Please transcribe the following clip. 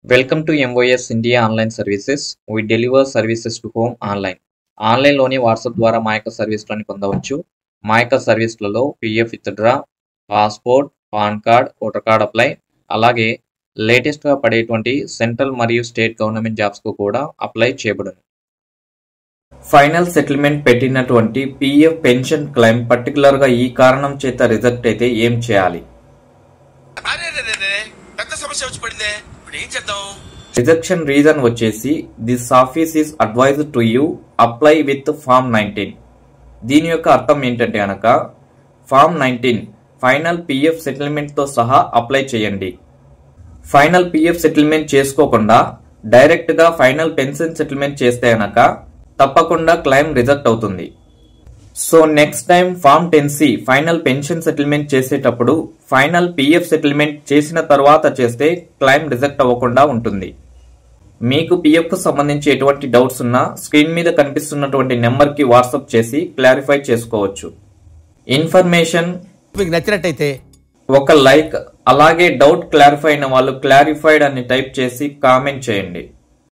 Welcome to MOS India Online Services. We deliver services to home online. ఆన్లైన్లోని WhatsApp ద్వారా మా యొక్క సర్వీస్లను పొందవచ్చు. మా యొక్క సర్వీస్లలో PF withdraw, passport, PAN card, voter card apply, అలాగే లేటెస్ట్గా పడేటువంటి సెంట్రల్ మరియు స్టేట్ గవర్నమెంట్ జాబ్స్కు కూడా అప్లై చేయబడును. ఫైనల్ సెటిల్మెంట్ పెట్టినటువంటి పిఎఫ్ పెన్షన్ క్లెయిమ్ పర్టికులర్గా ఈ కారణం చేత రిజెక్ట్ అయితే ఏం చేయాలి? రిజెక్షన్ రీజన్ వచ్చేసి this office is advised to you apply with form 19. దీని యొక్క అర్థం ఏంటంటే కనుక ఫామ్ 19 ఫైనల్ పిఎఫ్ సెటిల్మెంట్తో సహా అప్లై చేయండి. ఫైనల్ పిఎఫ్ సెటిల్మెంట్ చేసుకోకుండా డైరెక్ట్గా ఫైనల్ పెన్షన్ సెటిల్మెంట్ చేస్తే కనుక తప్పకుండా క్లెయిమ్ రిజెక్ట్ అవుతుంది. So next time form 10C final pension settlement చేసేటప్పుడు ఫైనల్ పిఎఫ్ సెటిల్మెంట్ చేసిన తర్వాత చేస్తే క్లెయిమ్ రిజెక్ట్ అవ్వకుండా ఉంటుంది. మీకు పిఎఫ్ కు సంబంధించి ఎటువంటి డౌట్స్ ఉన్నా స్క్రీన్ మీద కనిపిస్తున్నటువంటి నెంబర్కి వాట్సాప్ చేసి క్లారిఫై చేసుకోవచ్చు. ఇన్ఫర్మేషన్ మీకు నచ్చినట్టయితే ఒక లైక్, అలాగే డౌట్ క్లారిఫై అయిన వాళ్ళు క్లారిఫైడ్ అని టైప్ చేసి కామెంట్ చేయండి.